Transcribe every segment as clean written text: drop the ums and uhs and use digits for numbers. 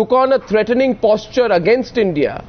took on a threatening posture against India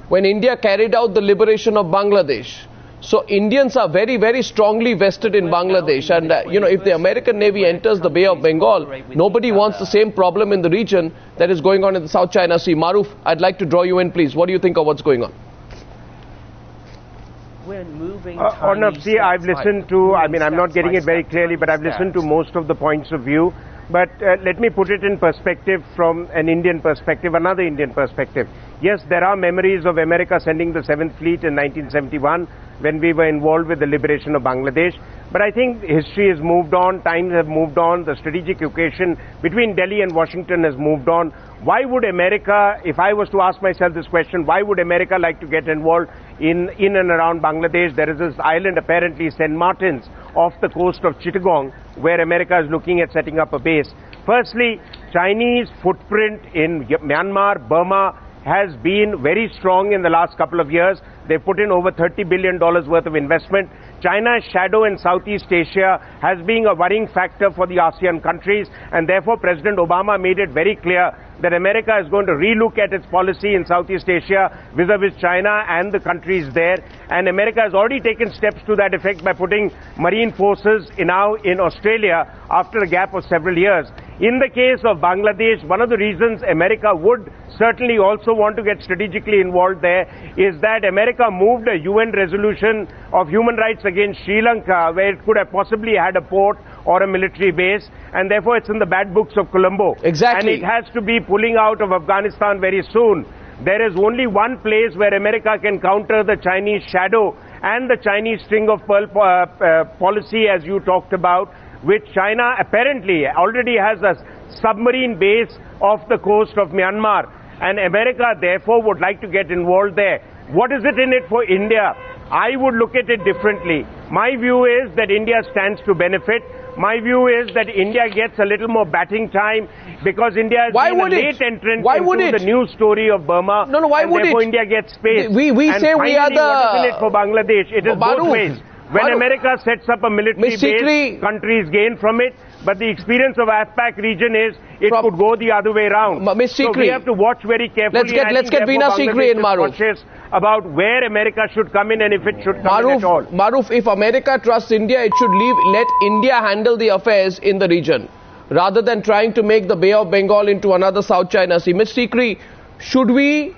when India carried out the liberation of Bangladesh. So Indians are very, very strongly vested in Bangladesh, and if the American Navy enters the Bay of Bengal, nobody wants the same problem in the region that is going on in the South China Sea. Maruf, I'd like to draw you in, please. What do you think of what's going on? Arnab, see, I've listened to, I'm not getting it very clearly, but I've listened to most of the points of view. But let me put it in perspective from an Indian perspective, another Indian perspective. Yes, there are memories of America sending the 7th Fleet in 1971 when we were involved with the liberation of Bangladesh. But I think history has moved on, times have moved on, the strategic equation between Delhi and Washington has moved on. Why would America, if I was to ask myself this question, why would America like to get involved in and around Bangladesh? There is this island, apparently St. Martin's, off the coast of Chittagong, where America is looking at setting up a base. Firstly, Chinese footprint in Myanmar, Burma, has been very strong in the last couple of years. They've put in over $30 billion worth of investment. China's shadow in Southeast Asia has been a worrying factor for the ASEAN countries, and therefore President Obama made it very clear that America is going to relook at its policy in Southeast Asia vis-a-vis China and the countries there. And America has already taken steps to that effect by putting marine forces now in Australia after a gap of several years. In the case of Bangladesh, one of the reasons America would certainly also want to get strategically involved there is that America moved a UN resolution of human rights against Sri Lanka, where it could have possibly had a port or a military base, and therefore it's in the bad books of Colombo. Exactly. And it has to be pulling out of Afghanistan very soon. There is only one place where America can counter the Chinese shadow and the Chinese string of pearl policy, as you talked about, which China apparently already has a submarine base off the coast of Myanmar. And America, therefore, would like to get involved there. What is it in it for India? I would look at it differently. My view is that India stands to benefit. My view is that India gets a little more batting time because India has been a late entrant into the news story of Burma. No, why would it? Therefore, India gets space. We say we are the... what is in it for Bangladesh? It is both ways. When America sets up a military base, countries gain from it. But the experience of AFPAC region is it could go the other way around. So we have to watch very carefully. Let's get Veena Sikri in, Maruf. About where America should come in and if it should come in at all. Maruf, if America trusts India, it should let India handle the affairs in the region, rather than trying to make the Bay of Bengal into another South China Sea. Ms. Sikri, should we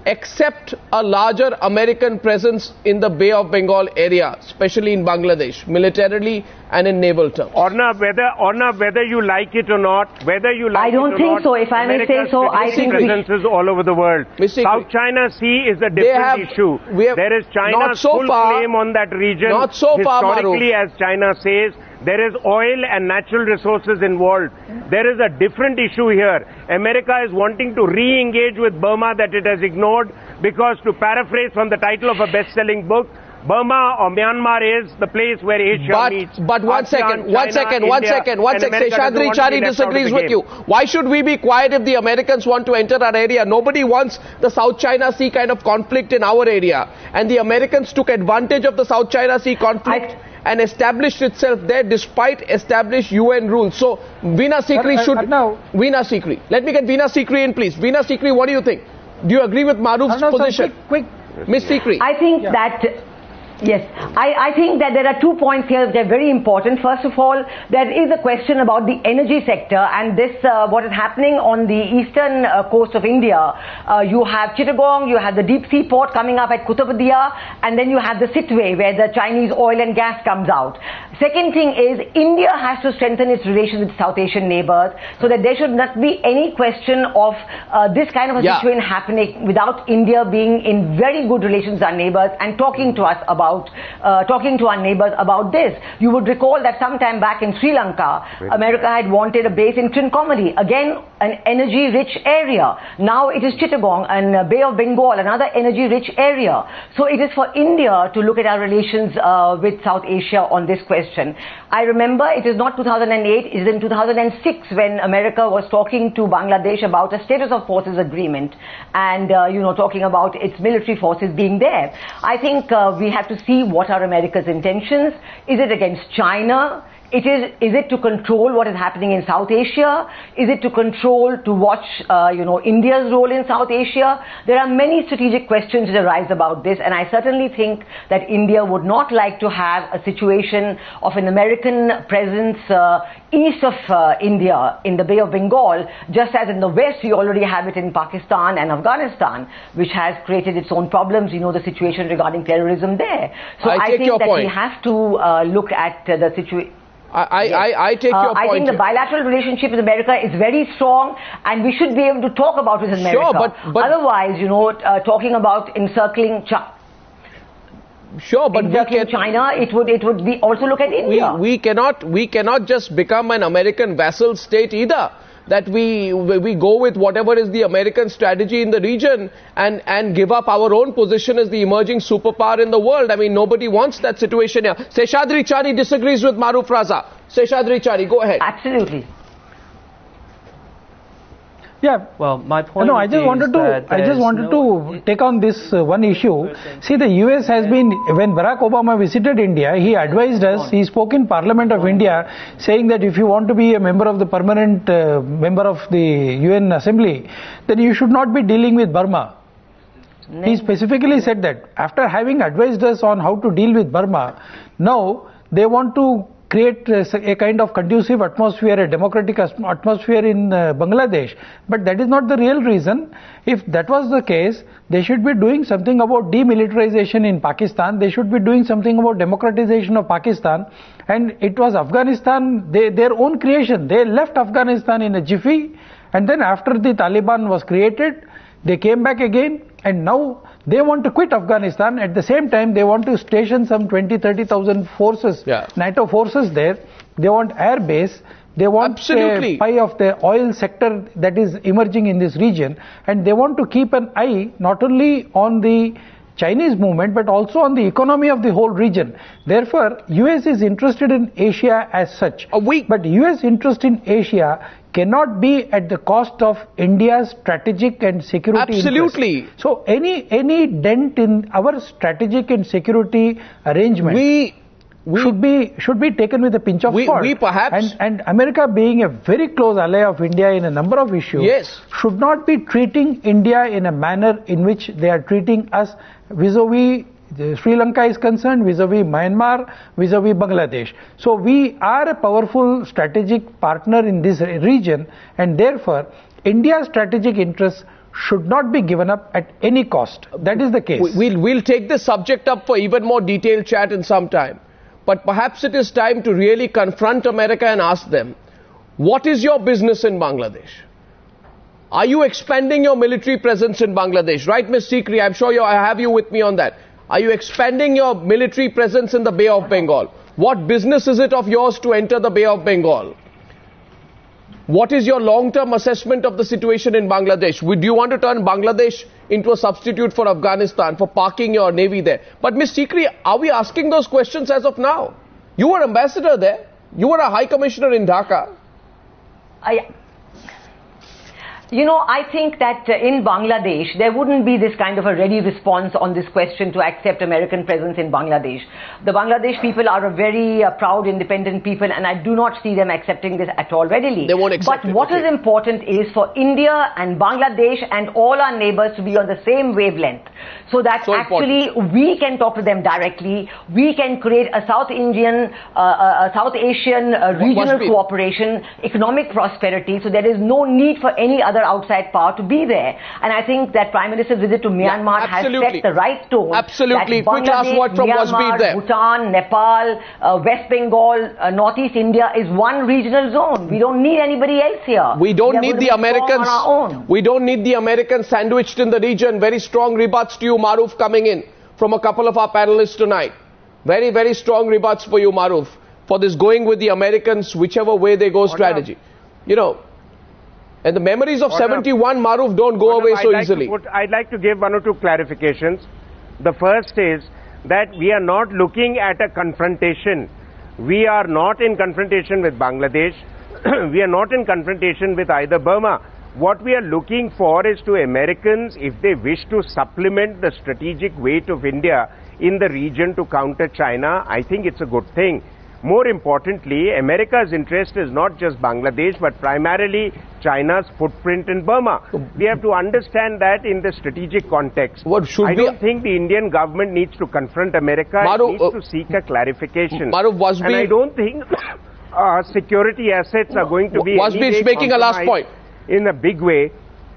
accept a larger American presence in the Bay of Bengal area, especially in Bangladesh, militarily and in naval terms? Arnab, whether you like it or not, I don't think so. If I may say so, I think presences all over the world. South China Sea is a different issue. There is China's full claim on that region. Not so far, historically, as China says. There is oil and natural resources involved. There is a different issue here. America is wanting to re-engage with Burma that it has ignored because, to paraphrase from the title of a best-selling book, Burma or Myanmar is the place where Asia meets. But one second. Seshadri Chari disagrees with you. Why should we be quiet if the Americans want to enter our area? Nobody wants the South China Sea kind of conflict in our area. And the Americans took advantage of the South China Sea conflict and established itself there despite established UN rules. So Veena Sikri Veena Sikri. Let me get Veena Sikri in, please. Veena Sikri, what do you think? Do you agree with Maruf's position? Ms. Sikri. I think that... Yes, I think that there are 2 points here that are very important. First of all, there is a question about the energy sector and this, what is happening on the eastern coast of India. You have Chittagong, you have the deep sea port coming up at Kuttapadia, and then you have the Sitwe where the Chinese oil and gas comes out. Second thing is, India has to strengthen its relations with South Asian neighbors so that there should not be any question of this kind of a situation happening without India being in very good relations with our neighbors and talking to us about talking to our neighbors about this. You would recall that sometime back in Sri Lanka, America had wanted a base in Trincomalee, again an energy-rich area. Now it is Chittagong and Bay of Bengal, another energy-rich area. So it is for India to look at our relations with South Asia on this question. I remember it is not 2008, it is in 2006 when America was talking to Bangladesh about a status of forces agreement and, talking about its military forces being there. I think we have to see what are America's intentions. Is it against China? Is it to control what is happening in South Asia? Is it to watch, India's role in South Asia? There are many strategic questions that arise about this, and I certainly think that India would not like to have a situation of an American presence east of India in the Bay of Bengal, just as in the west you already have it in Pakistan and Afghanistan, which has created its own problems. You know the situation regarding terrorism there. So I think that we have to look at the situation. I take your point. I think the bilateral relationship with America is very strong, and we should be able to talk about it with America. Sure, but otherwise, talking about encircling China, it would be also look at India. We cannot just become an American vassal state either. That we go with whatever is the American strategy in the region and give up our own position as the emerging superpower in the world. I mean, nobody wants that situation here. Seshadri Chari disagrees with Maruf Raza. Seshadri Chari, go ahead. Absolutely. Yeah. Well, my point. No, I just wanted to take on this one issue. See, the US has been, when Barack Obama visited India, he advised us, he spoke in Parliament of India, saying that if you want to be a member of the permanent member of the UN Assembly, then you should not be dealing with Burma. He specifically said that. After having advised us on how to deal with Burma, now they want to create a kind of conducive atmosphere, a democratic atmosphere in Bangladesh. But that is not the real reason. If that was the case, they should be doing something about demilitarization in Pakistan. They should be doing something about democratization of Pakistan. And it was Afghanistan, their own creation. They left Afghanistan in a jiffy. And then after the Taliban was created, they came back again. And now they want to quit Afghanistan. At the same time, they want to station some 20,000-30,000 forces, NATO forces there. They want air base. They want a pie of the oil sector that is emerging in this region. And they want to keep an eye not only on the Chinese movement, but also on the economy of the whole region. Therefore, US is interested in Asia as such. But US interest in Asia cannot be at the cost of India's strategic and security interests. So any dent in our strategic and security arrangement should be taken with a pinch of salt. And America, being a very close ally of India in a number of issues, should not be treating India in a manner in which they are treating us vis-a-vis Sri Lanka is concerned, vis-a-vis Myanmar, vis-a-vis Bangladesh. So we are a powerful strategic partner in this region, and therefore India's strategic interests should not be given up at any cost. That is the case. We'll take this subject up for even more detailed chat in some time. But perhaps it is time to really confront America and ask them, what is your business in Bangladesh? Are you expanding your military presence in Bangladesh? Right, Ms. Sikri, I'm sure I have you with me on that. Are you expanding your military presence in the Bay of Bengal? What business is it of yours to enter the Bay of Bengal? What is your long-term assessment of the situation in Bangladesh? Would you want to turn Bangladesh into a substitute for Afghanistan, for parking your navy there? But Ms. Sikri, are we asking those questions as of now? You were ambassador there. You were a high commissioner in Dhaka. I think that in Bangladesh, there wouldn't be this kind of a ready response on this question to accept American presence in Bangladesh. The Bangladesh people are a very proud, independent people, and I do not see them accepting this at all readily. They won't accept it. But what is important is for India and Bangladesh and all our neighbors to be on the same wavelength, so that we can talk to them directly. We can create a South Asian regional cooperation, economic prosperity, so there is no need for any other outside power to be there. And I think that Prime Minister's visit to Myanmar has set the right tone. Absolutely. Quick last word from Wasbir there. Bhutan, Nepal, West Bengal, Northeast India is one regional zone. We don't need anybody else here. We don't need the Americans. We don't need the Americans sandwiched in the region. Very strong rebuts to you, Maruf, coming in from a couple of our panelists tonight. Very, very strong rebuts for you, Maruf, for this going with the Americans, whichever way they go strategy. And the memories of 71, Maruf, don't go away so easily. I'd like to give one or two clarifications. The first is that we are not looking at a confrontation. We are not in confrontation with Bangladesh. We are not in confrontation with either Burma. What we are looking for is to Americans, if they wish to supplement the strategic weight of India in the region to counter China, I think it's a good thing. more importantly, America's interest is not just Bangladesh, but primarily China's footprint in Burma. We have to understand that in the strategic context. I don't think the Indian government needs to confront America. It needs to seek a clarification. And I don't think security assets are going to be making a last point in a big way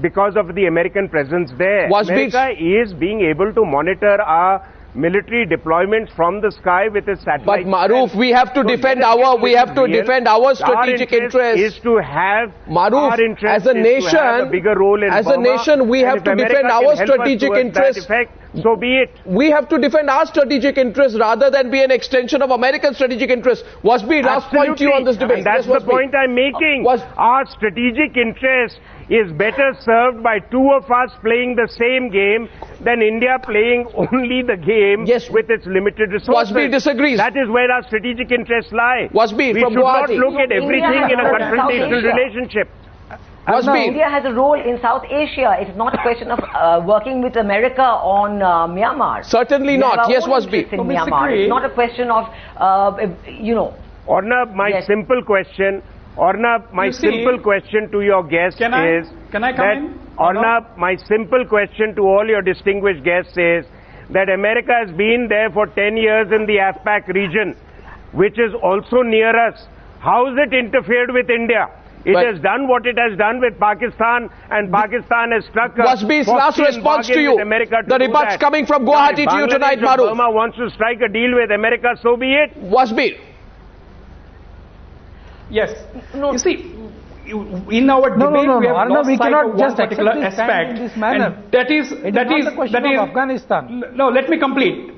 because of the American presence there. America is being able to monitor our military deployments from the sky with its satellite. But Maruf, we have to defend our strategic interest. Is to have Maruf, our interest as a nation, to have a bigger role in as Burma, a nation, we have to defend our strategic interest. So be it. We have to defend our strategic interest rather than be an extension of American strategic interest. Wasbi, last point to you on this debate. And that's the point I'm making. Our strategic interest is better served by two of us playing the same game than India playing only the game with its limited resources. Wasbi disagrees. That is where our strategic interests lie. Wasbi, we from should not Guwahati. look at everything in a confrontational relationship. India has a role in South Asia. It's not a question of working with America on Myanmar. Certainly not. Yes, Wasbi. In Myanmar. It's not a question of, Ornab, my simple question. Ornab, my simple question to your guests is... Can I come in? Ornab, my simple question to all your distinguished guests is that America has been there for 10 years in the AFPAC region, which is also near us. How has it interfered with India? It has done what it has done with Pakistan, and Pakistan has struck a... Wasbi's last response to you. The rebuts coming from Guwahati to you tonight, Maruf. Burma wants to strike a deal with America, so be it. Wasbi. Yes. No. You see, in our debate we have lost sight of one particular aspect. In this manner. And that is the question of Afghanistan. No, let me complete.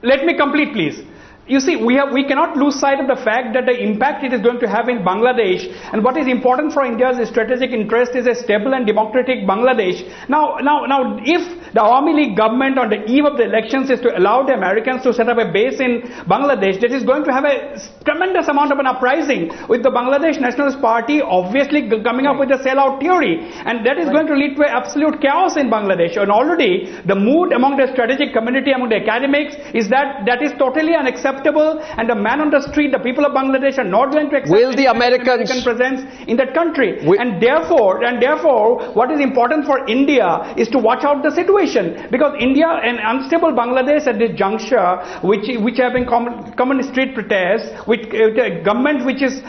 Let me complete, please. You see, we cannot lose sight of the fact that the impact it is going to have in Bangladesh, and what is important for India's strategic interest is a stable and democratic Bangladesh. Now, if the Awami League government on the eve of the elections is to allow the Americans to set up a base in Bangladesh, that is going to have a tremendous amount of an uprising, with the Bangladesh Nationalist Party obviously coming up with a sellout theory, and that is going to lead to absolute chaos in Bangladesh. And already the mood among the strategic community, among the academics, is that is totally unacceptable. And the man on the street, the people of Bangladesh are not going to accept the American presence in that country. And therefore, what is important for India is to watch out the situation, because India, an unstable Bangladesh at this juncture, which have been common street protests, with a government which is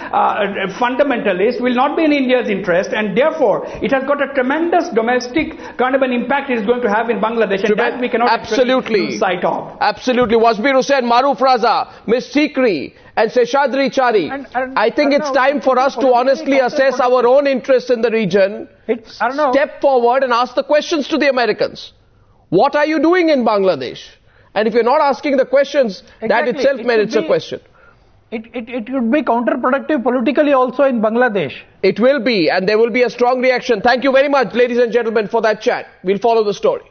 fundamentalist, will not be in India's interest, and therefore it has got a tremendous domestic kind of an impact it is going to have in Bangladesh, and that we cannot lose sight of. Absolutely. Wasbir Hussain, Maruf Raza, Ms. Sikri and Seshadri Chari. I think it's time for us to honestly assess our own interests in the region, step forward and ask the questions to the Americans. What are you doing in Bangladesh? And if you're not asking the questions, that itself merits a question. It would be counterproductive politically also in Bangladesh. It will be, and there will be a strong reaction. Thank you very much, ladies and gentlemen, for that chat. We'll follow the story.